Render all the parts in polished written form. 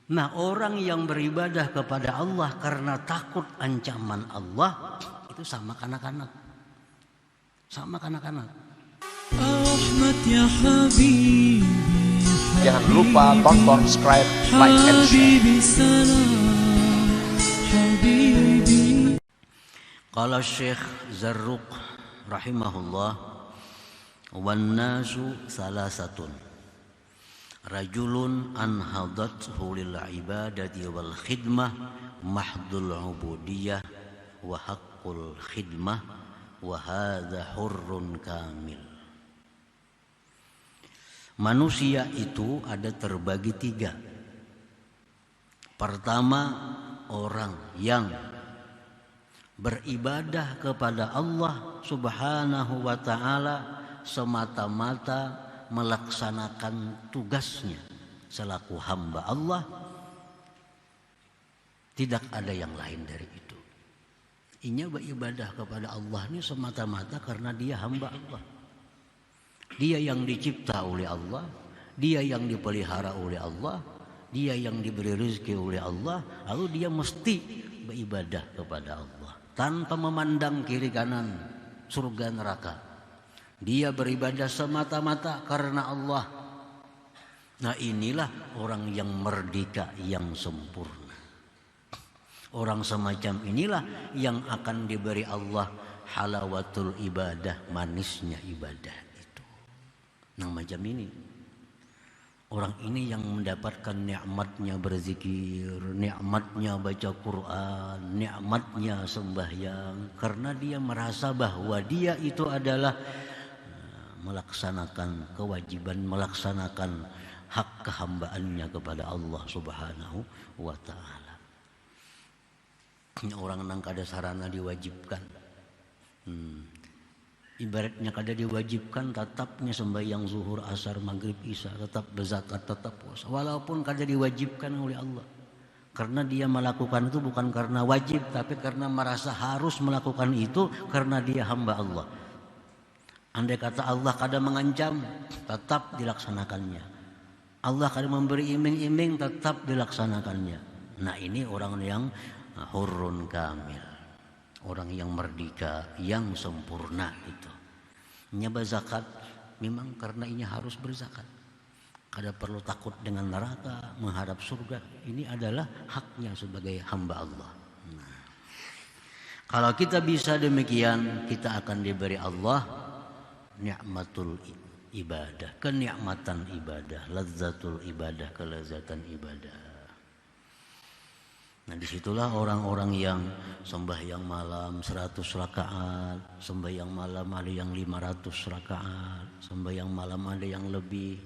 Nah, orang yang beribadah kepada Allah karena takut ancaman Allah itu sama kanak-kanak. Sama kanak-kanak. Jangan lupa tonton, subscribe, like, and share. Qala Syekh Zarruq rahimahullah, wan nasu salasatun, rajulun anhadathu lil ibadati wal khidmah mahdul ubudiyah wa haqqul khidmah wa hadza hurrun kamil. Manusia itu ada terbagi tiga. Pertama, orang yang beribadah kepada Allah Subhanahu wa ta'ala semata-mata melaksanakan tugasnya selaku hamba Allah, tidak ada yang lain dari itu. Inya beribadah kepada Allah ini semata-mata karena dia hamba Allah. Dia yang dicipta oleh Allah, dia yang dipelihara oleh Allah, dia yang diberi rezeki oleh Allah, lalu dia mesti beribadah kepada Allah tanpa memandang kiri kanan, surga neraka. Dia beribadah semata-mata karena Allah. Nah, inilah orang yang merdeka, yang sempurna. Orang semacam inilah yang akan diberi Allah halawatul ibadah, manisnya ibadah itu. Nah, macam ini. Orang ini yang mendapatkan nikmatnya berzikir, nikmatnya baca Quran, nikmatnya sembahyang, karena dia merasa bahwa dia itu adalah melaksanakan kewajiban, melaksanakan hak kehambaannya kepada Allah Subhanahu wa ta'ala. Orang nang kada sarana diwajibkan, ibaratnya kada diwajibkan tetapnya sembahyang zuhur, asar, maghrib, isya, tetap berzakat, tetap puasa, walaupun kada diwajibkan oleh Allah. Karena dia melakukan itu bukan karena wajib, tapi karena merasa harus melakukan itu karena dia hamba Allah. Andai kata Allah kada mengancam, tetap dilaksanakannya. Allah kada memberi iming-iming, tetap dilaksanakannya. Nah, ini orang yang hurrun kamil, orang yang merdeka, yang sempurna itu. Nyaba zakat memang karena ini harus berzakat. Kada perlu takut dengan neraka, menghadap surga. Ini adalah haknya sebagai hamba Allah. Nah, kalau kita bisa demikian, kita akan diberi Allah nikmatul ibadah, kenikmatan ibadah, lazzatul ibadah, kelezatan ibadah. Nah, disitulah orang-orang yang sembahyang malam 100 rakaat, sembahyang malam ada yang 500 rakaat, sembahyang malam ada yang lebih.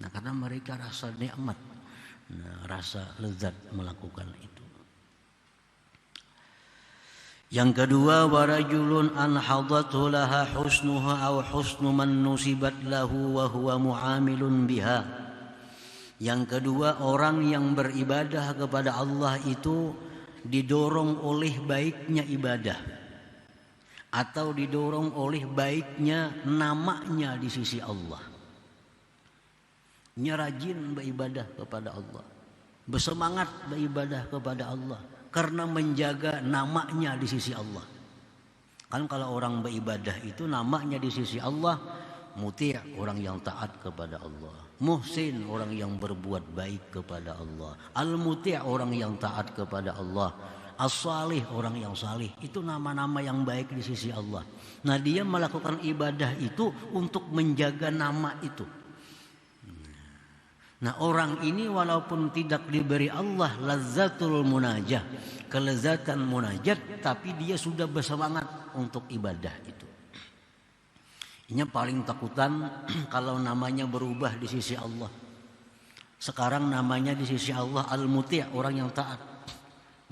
Nah, karena mereka rasa nikmat, rasa lezat melakukan itu. Yang kedua, warajulun anhadathu laha husnuha aw husnu man nusibat lahu wa huwa muamilun biha. Yang kedua, orang yang beribadah kepada Allah itu didorong oleh baiknya ibadah atau didorong oleh baiknya namanya di sisi Allah. Nya rajin beribadah kepada Allah, bersemangat beribadah kepada Allah karena menjaga namanya di sisi Allah. Kan kalau orang beribadah itu namanya di sisi Allah, muti' orang yang taat kepada Allah, muhsin orang yang berbuat baik kepada Allah, al-muti' orang yang taat kepada Allah, as-salih orang yang salih. Itu nama-nama yang baik di sisi Allah. Nah, dia melakukan ibadah itu untuk menjaga nama itu. Nah, orang ini walaupun tidak diberi Allah lazzatul munajah, kelezatan munajat, tapi dia sudah bersemangat untuk ibadah itu. Ini paling takutan kalau namanya berubah di sisi Allah. Sekarang namanya di sisi Allah al-muti', orang yang taat.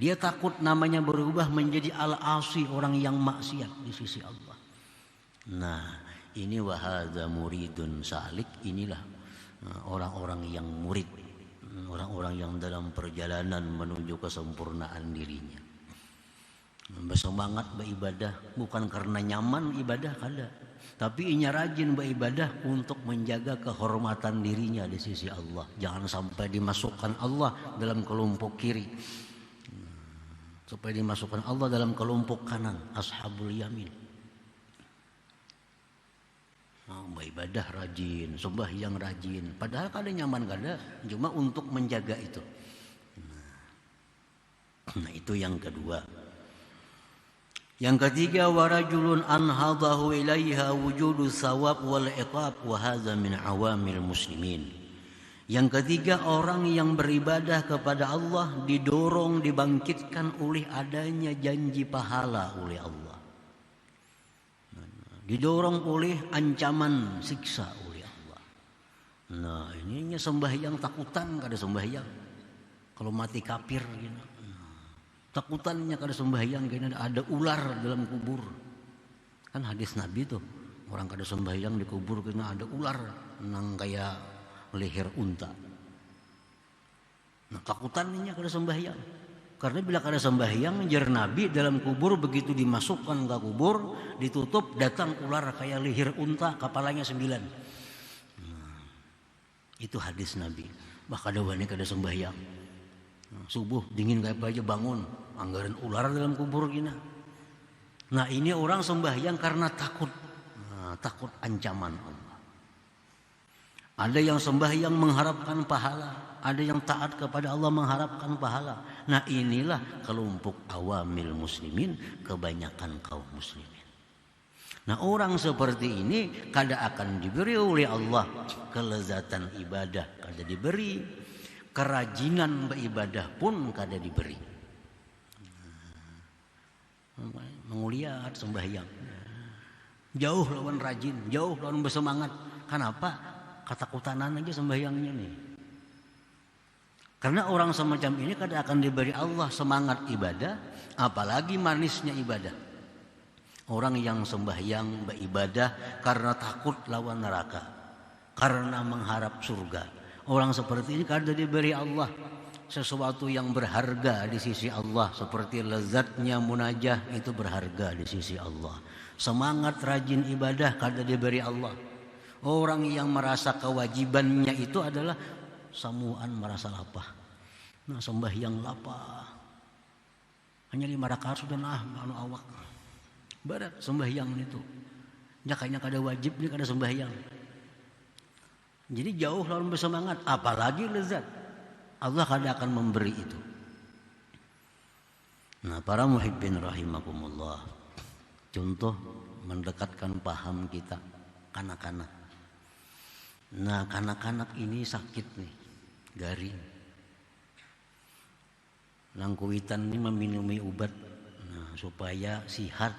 Dia takut namanya berubah menjadi al-asi, orang yang maksiat di sisi Allah. Nah, ini wahadza muridun salik, inilah orang-orang yang murid, orang-orang yang dalam perjalanan menuju kesempurnaan dirinya. Bersemangat beribadah bukan karena nyaman ibadah, kada. Tapi inya rajin beribadah untuk menjaga kehormatan dirinya di sisi Allah. Jangan sampai dimasukkan Allah dalam kelompok kiri. Supaya dimasukkan Allah dalam kelompok kanan, ashabul yamin. Beribadah rajin, sembahyang rajin. Padahal kada nyaman kada, cuma untuk menjaga itu. Nah itu yang kedua. Yang ketiga, warajulun anhadahu ilaiha wujudu thawab wal iqab wa hadza min awamil muslimin. Yang ketiga, orang yang beribadah kepada Allah didorong, dibangkitkan oleh adanya janji pahala oleh Allah. Didorong oleh ancaman siksa oleh Allah. Nah ininya sembahyang takutan kada sembahyang. Kalau mati kafir gitu. Takutannya kada sembahyang kayaknya ada ular dalam kubur. Kan hadis Nabi tuh, orang kada sembahyang di kubur kena ada ular nang kayak leher unta. Nah takutannya kada sembahyang. Karena bila kada sembahyang, jar Nabi, dalam kubur begitu dimasukkan ke kubur, ditutup, datang ular kayak leher unta, kepalanya 9. Itu hadis Nabi. Bah kada wani kada sembahyang. Subuh dingin kayak aja bangun, anggaran ular dalam kubur gina. Nah ini orang sembahyang karena takut, takut ancaman Allah. Ada yang sembahyang mengharapkan pahala, ada yang taat kepada Allah mengharapkan pahala. Nah inilah kelompok awamil muslimin, kebanyakan kaum muslimin. Nah orang seperti ini kada akan diberi oleh Allah kelezatan ibadah, kada diberi. Kerajinan beribadah pun kada diberi. Menguliat sembahyang, jauh lawan rajin, jauh lawan bersemangat. Kenapa? Ketakutan aja sembahyangnya nih. Karena orang semacam ini kada akan diberi Allah semangat ibadah, apalagi manisnya ibadah. Orang yang sembahyang beribadah karena takut lawan neraka, karena mengharap surga. Orang seperti ini kada diberi Allah sesuatu yang berharga di sisi Allah, seperti lezatnya munajah itu berharga di sisi Allah. Semangat rajin ibadah kada diberi Allah. Orang yang merasa kewajibannya itu adalah samuan merasa lapah. Nah sembahyang lapah, hanya 5 rakaat sudah awak. Berat sembahyang itu. Ya kayaknya kada wajib nih kada sembahyang. Jadi jauh lawan bersemangat, apalagi lezat. Allah kada akan memberi itu. Nah para muhibbin rahimakumullah, contoh mendekatkan paham kita kanak-kanak. Nah kanak-kanak ini sakit nih, garing. Langkuitan ini meminumi obat, nah, supaya sihat.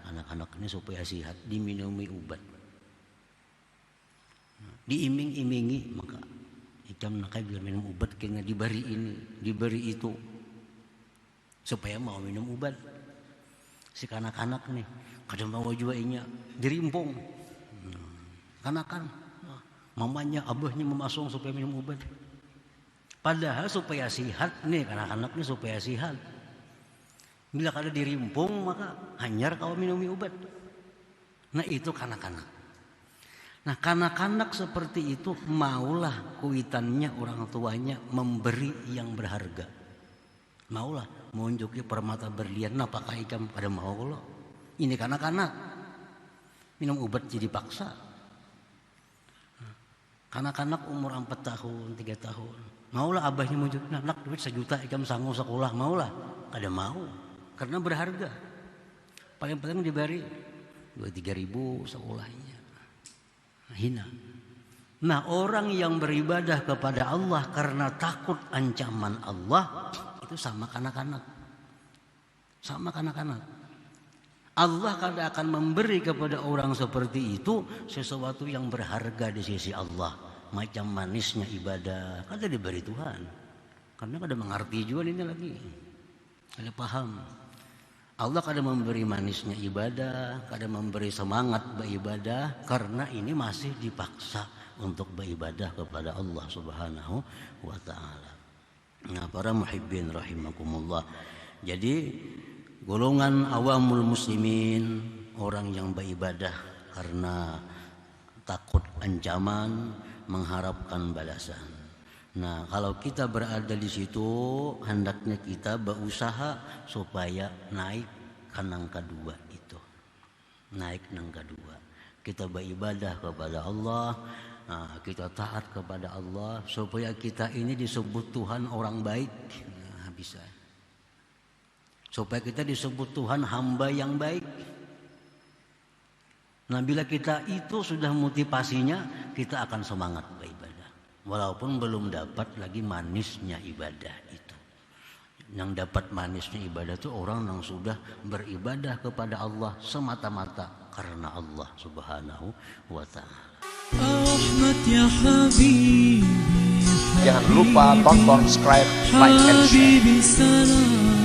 Anak-anak ini supaya sihat diminumi obat. Diiming-imingi, maka ikam nakai biar minum obat kena diberi ini, diberi itu, supaya mau minum obat. Si kanak-kanak nih kadang mau juainya dirimpung, kanakan mamanya abahnya memasung supaya minum obat. Padahal supaya sihat nih kanak-kanak nih supaya sihat. Bila kada dirimpung maka hanyar kau minum obat. Nah itu kanak-kanak. Nah kanak-kanak seperti itu maulah kuitannya orang tuanya memberi yang berharga. Maulah menunjuki permata berlian. Nah pakai ikam pada mau lo. Ini kanak-kanak minum obat jadi paksa. Kanak-kanak umur 4 tahun, 3 tahun. Maulah abahnya munjuk. Nah nak duit 1 juta ikam sanggup sekolah. Maulah. Kada mau. Karena berharga. Paling-paling diberi 2-3 ribu sekolahnya. Hina. Nah orang yang beribadah kepada Allah karena takut ancaman Allah itu sama kanak-kanak. Sama kanak-kanak. Allah kada akan memberi kepada orang seperti itu sesuatu yang berharga di sisi Allah. Macam manisnya ibadah kada diberi Tuhan. Karena kada mengerti juga ini lagi. Kada paham. Allah kada memberi manisnya ibadah, kada memberi semangat beribadah karena ini masih dipaksa untuk beribadah kepada Allah Subhanahu wa taala. Nah, para muhibbin rahimakumullah. Jadi golongan awamul muslimin, orang yang beribadah karena takut ancaman, mengharapkan balasan. Nah, kalau kita berada di situ, hendaknya kita berusaha supaya naik ke nangka 2 itu. Naik nangka 2. Kita beribadah kepada Allah, kita taat kepada Allah supaya kita ini disebut Tuhan orang baik. Nah, bisa. Supaya kita disebut Tuhan hamba yang baik. Nah, bila kita itu sudah motivasinya, kita akan semangat beribadah. Walaupun belum dapat lagi manisnya ibadah itu. Yang dapat manisnya ibadah itu orang yang sudah beribadah kepada Allah semata-mata karena Allah Subhanahu wa Ta'ala. Jangan lupa tonton, subscribe, like, and share.